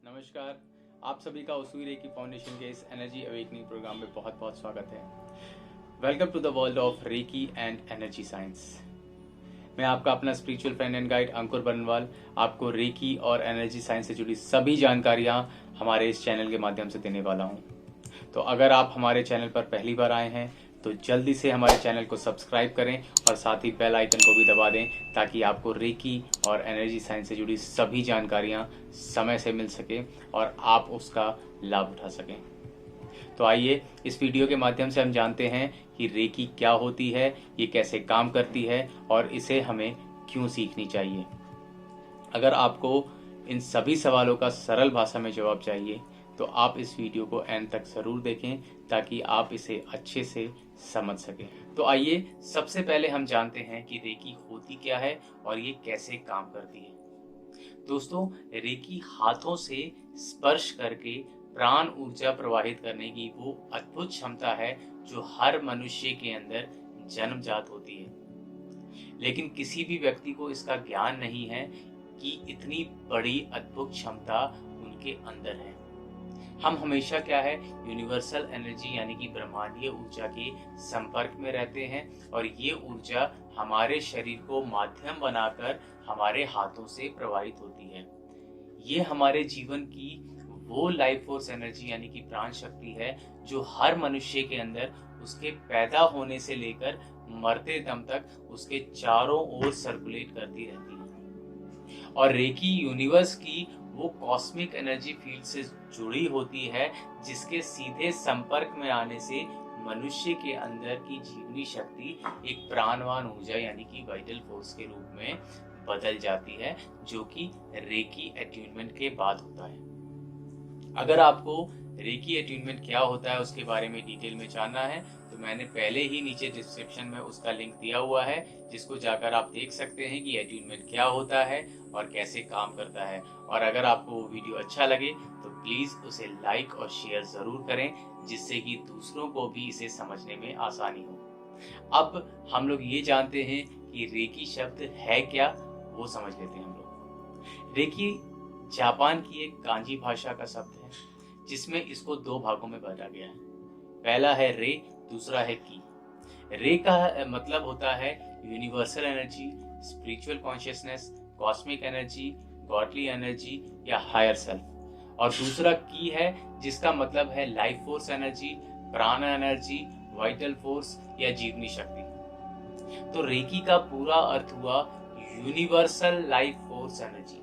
नमस्कार। आप सभी का उसूरी रेकी फाउंडेशन के इस एनर्जी अवेकनिंग प्रोग्राम में बहुत बहुत स्वागत है। Welcome to the world of Reiki and energy science. मैं आपका अपना spiritual friend and guide Ankur Baranwal आपको रेकी और एनर्जी साइंस से जुड़ी सभी जानकारियां हमारे इस चैनल के माध्यम से देने वाला हूं। तो अगर आप हमारे चैनल पर पहली बार आए हैं तो जल्दी से हमारे चैनल को सब्सक्राइब करें और साथ ही बेल आइकन को भी दबा दें ताकि आपको रेकी और एनर्जी साइंस से जुड़ी सभी जानकारियां समय से मिल सके और आप उसका लाभ उठा सकें। तो आइए इस वीडियो के माध्यम से हम जानते हैं कि रेकी क्या होती है, ये कैसे काम करती है और इसे हमें क्यों सीखनी चाहिए। अगर आपको इन सभी सवालों का सरल भाषा में जवाब चाहिए तो आप इस वीडियो को एंड तक जरूर देखें ताकि आप इसे अच्छे से समझ सकें। तो आइए सबसे पहले हम जानते हैं कि रेकी होती क्या है और ये कैसे काम करती है। दोस्तों, रेकी हाथों से स्पर्श करके प्राण ऊर्जा प्रवाहित करने की वो अद्भुत क्षमता है जो हर मनुष्य के अंदर जन्मजात होती है, लेकिन किसी भी व्यक्ति को इसका ज्ञान नहीं है कि इतनी बड़ी अद्भुत क्षमता उनके अंदर है। हम हमेशा क्या है, यूनिवर्सल एनर्जी यानी कि ब्रह्मांडीय ऊर्जा के संपर्क में रहते हैं और ये ऊर्जा हमारे शरीर को माध्यम बनाकर हमारे हाथों से प्रवाहित होती है। ये हमारे जीवन की वो लाइफ फोर्स एनर्जी यानी कि प्राण शक्ति है जो हर मनुष्य के अंदर उसके पैदा होने से लेकर मरते दम तक उसके चारों ओर सर्कुलेट करती रहती है। और रेकी यूनिवर्स की वो कॉस्मिक एनर्जी फील्ड से जुड़ी होती है जिसके सीधे संपर्क में आने से मनुष्य के अंदर की जीवनी शक्ति एक प्राणवान ऊर्जा यानी कि वाइटल फोर्स के रूप में बदल जाती है, जो कि रेकी अट्यूनमेंट के बाद होता है। अगर आपको रेकी अट्यूनमेंट क्या होता है उसके बारे में डिटेल में जानना है तो मैंने पहले ही नीचे डिस्क्रिप्शन में उसका लिंक दिया हुआ है, जिसको जाकर आप देख सकते हैं कि अट्यूनमेंट क्या होता है और कैसे काम करता है। और अगर आपको वो वीडियो अच्छा लगे तो प्लीज उसे लाइक और शेयर जरूर करें, जिससे कि दूसरों को भी इसे समझने में आसानी हो। अब हम लोग ये जानते हैं कि रेकी शब्द है क्या, वो समझ लेते हैं हम लोग। रेकी जापान की एक कांजी भाषा का शब्द है जिसमें इसको दो भागों में बांटा गया है। पहला है रे, दूसरा है की। रे का मतलब होता है universal energy, spiritual consciousness, cosmic energy, godly energy या हायर सेल्फ। और दूसरा की है जिसका मतलब है लाइफ फोर्स एनर्जी, प्राण एनर्जी, वाइटल फोर्स या जीवनी शक्ति। तो रेकी का पूरा अर्थ हुआ यूनिवर्सल लाइफ फोर्स एनर्जी।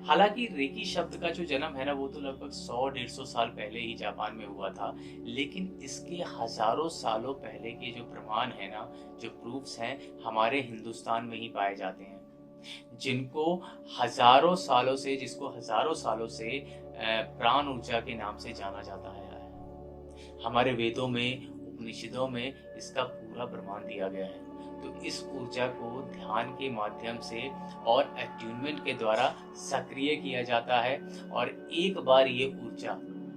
हालांकि रेकी शब्द का जो जन्म है ना, वो तो लगभग 100-150 साल पहले ही जापान में हुआ था, लेकिन इसके हजारों सालों पहले के जो प्रमाण है ना, जो प्रूफ्स हैं, हमारे हिंदुस्तान में ही पाए जाते हैं, जिसको हजारों सालों से प्राण ऊर्जा के नाम से जाना जाता है। हमारे वेदों में, उपनिषदों में इसका पूरा प्रमाण दिया गया है। तो इस ऊर्जा को ध्यान के माध्यम से और अट्यूनमेंट के द्वारा सक्रिय किया जाता है, और एक बार ये ऊर्जा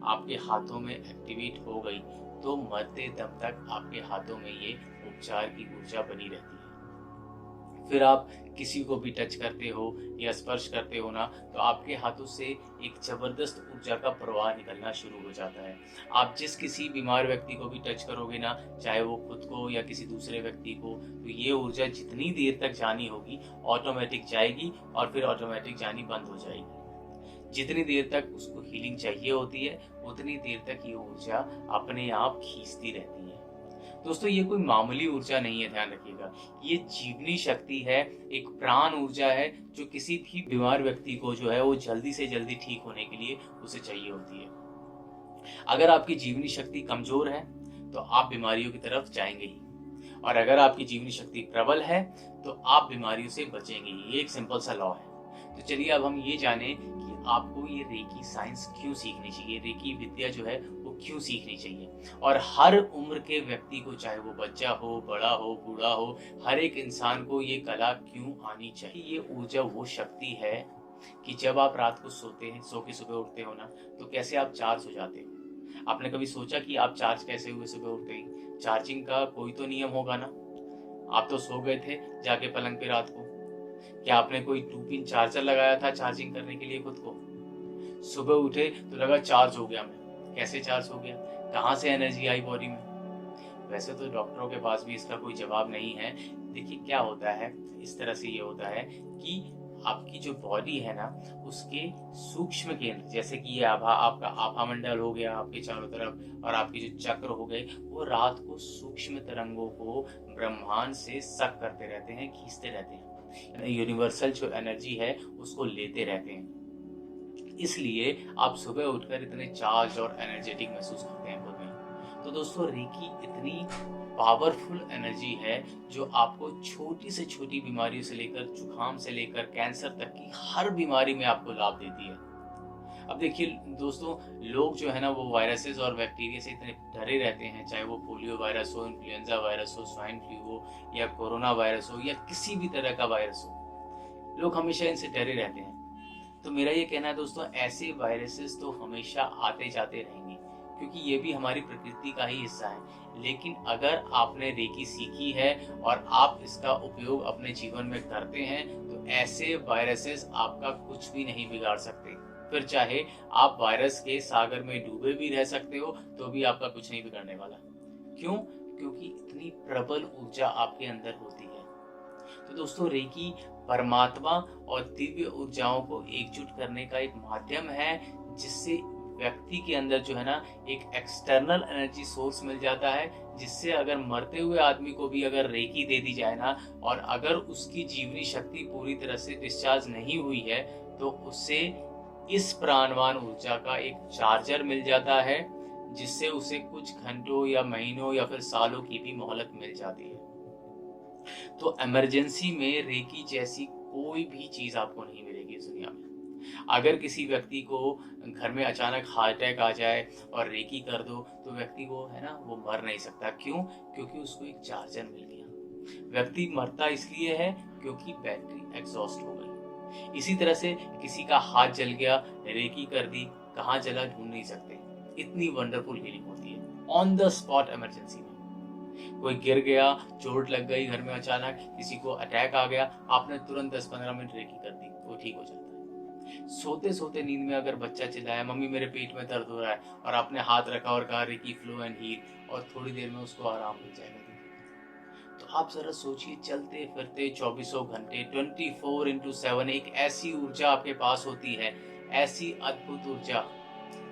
आपके हाथों में एक्टिवेट हो गई तो मरते दम तक आपके हाथों में ये उपचार की ऊर्जा बनी रहती है। फिर आप किसी को भी टच करते हो या स्पर्श करते हो ना, तो आपके हाथों से एक जबरदस्त ऊर्जा का प्रवाह निकलना शुरू हो जाता है। आप जिस किसी बीमार व्यक्ति को भी टच करोगे ना, चाहे वो खुद को या किसी दूसरे व्यक्ति को, तो ये ऊर्जा जितनी देर तक जानी होगी ऑटोमेटिक जाएगी और फिर ऑटोमेटिक जानी बंद हो जाएगी। जितनी देर तक उसको हीलिंग चाहिए होती है उतनी देर तक ये ऊर्जा अपने आप खींचती रहती है। दोस्तों, ये कोई मामूली ऊर्जा नहीं है, ध्यान रखिएगा। ये जीवनी शक्ति है, एक प्राण ऊर्जा है जो किसी भी बीमार व्यक्ति को जो है वो जल्दी से जल्दी ठीक होने के लिए उसे चाहिए होती है। अगर आपकी जीवनी शक्ति कमजोर है तो आप बीमारियों की तरफ जाएंगे ही, और अगर आपकी जीवनी शक्ति प्रबल है तो आप बीमारियों से बचेंगे ही। ये एक सिंपल सा लॉ है। तो चलिए अब हम ये जाने कि आपको ये रेकी साइंस क्यों सीखनी चाहिए, रेकी विद्या जो है वो क्यों सीखनी चाहिए। और हर उम्र के व्यक्ति को, चाहे वो बच्चा हो, बड़ा हो, बूढ़ा हो, हर एक इंसान को ये कला क्यों आनी चाहिए। ये ऊर्जा वो शक्ति है कि जब आप रात को सोते हैं, सो के सुबह उठते हो ना, तो कैसे आप चार्ज हो जाते हो। आपने कभी सोचा कि आप चार्ज कैसे हुए सुबह उठते ही? चार्जिंग का कोई तो नियम होगा ना। आप तो सो गए थे जाके पलंग पे रात को, क्या आपने कोई 2 पिन चार्जर लगाया था चार्जिंग करने के लिए खुद को? सुबह उठे तो लगा चार्ज हो गया मैं। कैसे चार्ज हो गया? कहाँ से एनर्जी आई बॉडी में? वैसे तो डॉक्टरों के पास भी इसका कोई जवाब नहीं है। देखिए क्या होता है, इस तरह से ये होता है कि आपकी जो बॉडी है ना, उसके सूक्ष्म केंद्र, जैसे कि ये आपका आभा मंडल हो गया आपके चारों तरफ, और आपके जो चक्र हो गए, वो रात को सूक्ष्म तरंगों को ब्रह्मांड से सक करते रहते हैं, खींचते रहते हैं। यूनिवर्सल जो एनर्जी है उसको लेते रहते हैं। इसलिए आप सुबह उठकर इतने चार्ज और एनर्जेटिक महसूस करते हैं खुद में। तो दोस्तों, रेकी इतनी पावरफुल एनर्जी है जो आपको छोटी से छोटी बीमारियों से लेकर, जुकाम से लेकर कैंसर तक की हर बीमारी में आपको लाभ देती है। अब देखिए दोस्तों, लोग जो है ना, वो वायरसेस और बैक्टीरिया से इतने डरे रहते हैं, चाहे वो पोलियो वायरस हो, इन्फ्लुएंजा वायरस हो, स्वाइन फ्लू हो, या कोरोना वायरस हो, या किसी भी तरह का वायरस हो, लोग हमेशा इनसे डरे रहते हैं। तो मेरा ये कहना है दोस्तों, ऐसे वायरसेस तो हमेशा आते जाते रहेंगे, क्योंकि ये भी हमारी प्रकृति का ही हिस्सा है। लेकिन अगर आपने रेकी सीखी है और आप इसका उपयोग अपने जीवन में करते हैं, तो ऐसे वायरसेस आपका कुछ भी नहीं बिगाड़ सकते। फिर चाहे आप वायरस के सागर में डूबे भी रह सकते हो, तो भी आपका कुछ नहीं बिगड़ने वाला। क्यों? क्योंकि इतनी प्रबल ऊर्जा आपके अंदर होती है। तो दोस्तों, रेकी परमात्मा और दिव्य ऊर्जाओं को एकजुट करने का एक माध्यम है, जिससे व्यक्ति के अंदर जो है ना, एक एक्सटर्नल एनर्जी सोर्स मिल जाता है, जिससे अगर मरते हुए आदमी को भी अगर रेकी दे दी जाए ना, और अगर उसकी जीवनी शक्ति पूरी तरह से डिस्चार्ज नहीं हुई है, तो उसे इस प्राणवान ऊर्जा का एक चार्जर मिल जाता है, जिससे उसे कुछ घंटों या महीनों या फिर सालों की भी मोहलत मिल जाती है। तो इमरजेंसी में रेकी जैसी कोई भी चीज आपको नहीं मिलेगी इस दुनिया में। अगर किसी व्यक्ति को घर में अचानक हार्ट अटैक आ जाए और रेकी कर दो, तो व्यक्ति वो है ना, वो मर नहीं सकता। क्यों? क्योंकि उसको एक चार्जर मिल गया। व्यक्ति मरता इसलिए है क्योंकि बैटरी एग्जॉस्ट हो गई। इसी तरह से किसी का हाथ जल गया, रेकी कर दी, कहाँ जला ढूंढ नहीं सकते। इतनी वंडरफुल हीलिंग होती है ऑन द स्पॉट इमरजेंसी में। कोई गिर गया, चोट लग गई घर में अचानक, किसी को अटैक आ गया, आपने तुरंत 10-15 मिनट रेकी कर दी, वो ठीक हो जाता है। सोते सोते नींद में अगर बच्चा चिल्लाया, मम्मी मेरे पेट में दर्द हो रहा है, और आपने हाथ रखा और कहा रेकी फ्लो एंड हील, और थोड़ी देर में उसको आराम मिल जाएगा। तो आप जरा सोचिए, चलते फिरते 24 घंटे 24x7 एक ऐसी ऊर्जा आपके पास होती है, ऐसी अद्भुत ऊर्जा,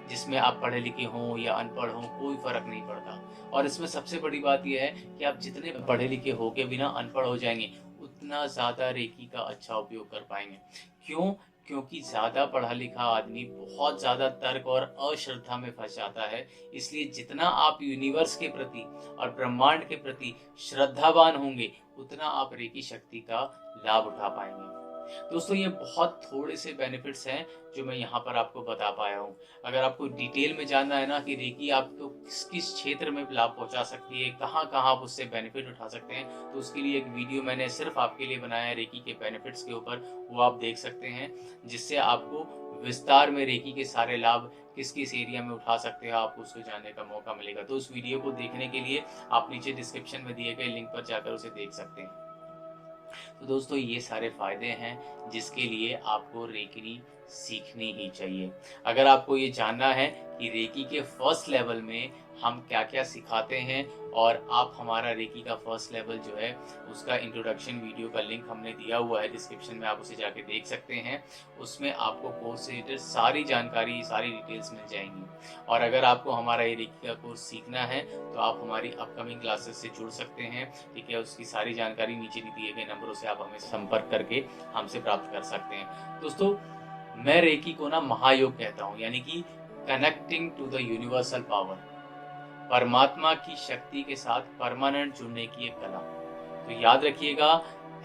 जिसमें आप पढ़े लिखे हों या अनपढ़ हों, कोई फर्क नहीं पड़ता। और इसमें सबसे बड़ी बात यह है कि आप जितने पढ़े लिखे होके बिना अनपढ़ हो जाएंगे, उतना ज्यादा रेकी का अच्छा उपयोग कर पाएंगे। क्यों? क्योंकि ज्यादा पढ़ा लिखा आदमी बहुत ज्यादा तर्क और अश्रद्धा में फंस जाता है। इसलिए जितना आप यूनिवर्स के प्रति और ब्रह्मांड के प्रति श्रद्धावान होंगे, उतना आप रेकी शक्ति का लाभ उठा पाएंगे। दोस्तों, ये बहुत थोड़े से बेनिफिट्स हैं जो मैं यहाँ पर आपको बता पाया हूँ। अगर आपको डिटेल में जानना है ना कि रेकी आपको किस किस क्षेत्र में लाभ पहुंचा सकती है, कहाँ कहाँ आप उससे बेनिफिट उठा सकते हैं, तो उसके लिए एक वीडियो मैंने सिर्फ आपके लिए बनाया है रेकी के बेनिफिट्स के ऊपर, वो आप देख सकते हैं, जिससे आपको विस्तार में रेकी के सारे लाभ किस किस एरिया में उठा सकते हैं, आपको उसको जानने का मौका मिलेगा। तो उस वीडियो को देखने के लिए आप नीचे डिस्क्रिप्शन में दिए गए लिंक पर जाकर उसे देख सकते हैं। तो दोस्तों, ये सारे फायदे हैं जिसके लिए आपको रेकी सीखनी ही चाहिए। अगर आपको ये जानना है कि रेकी के फर्स्ट लेवल में हम क्या क्या सिखाते हैं, और आप हमारा रेकी का फर्स्ट लेवल जो है उसका इंट्रोडक्शन वीडियो का लिंक हमने दिया हुआ है डिस्क्रिप्शन में, आप उसे जाके देख सकते हैं। उसमें आपको कोर्स से रिलेटेड सारी जानकारी, सारी डिटेल्स मिल जाएंगी। और अगर आपको हमारा ये रेकी का कोर्स सीखना है, तो आप हमारी अपकमिंग क्लासेस से जुड़ सकते हैं, ठीक है। उसकी सारी जानकारी नीचे दिए गए नंबरों से आप हमें संपर्क करके हमसे प्राप्त कर सकते हैं। दोस्तों, मैं रेकी को ना महायोग कहता हूँ, यानी कि connecting to the universal power, परमात्मा की शक्ति के साथ परमानेंट जुड़ने की एक कला। तो याद रखिएगा,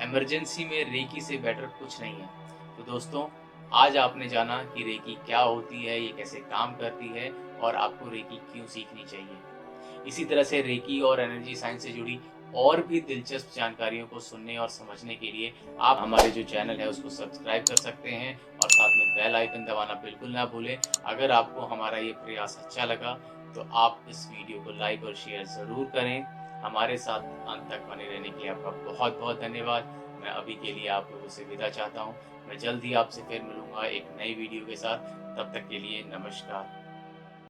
इमरजेंसी में रेकी से बेटर कुछ नहीं है। तो दोस्तों, आज आपने जाना कि रेकी क्या होती है, ये कैसे काम करती है, और आपको रेकी क्यों सीखनी चाहिए। इसी तरह से रेकी और एनर्जी साइंस से जुड़ी और भी दिलचस्प जानकारियों को सुनने और समझने के लिए आप हमारे जो चैनल है उसको सब्सक्राइब कर सकते हैं, और साथ में बेल आइकन दबाना बिल्कुल ना भूलें। अगर आपको हमारा ये प्रयास अच्छा लगा, तो आप इस वीडियो को लाइक और शेयर जरूर करें। हमारे साथ अंत तक बने रहने के लिए आपका बहुत बहुत धन्यवाद। मैं अभी के लिए आप लोगों से विदा चाहता हूँ। मैं जल्द ही आपसे फिर मिलूंगा एक नई वीडियो के साथ। तब तक के लिए नमस्कार।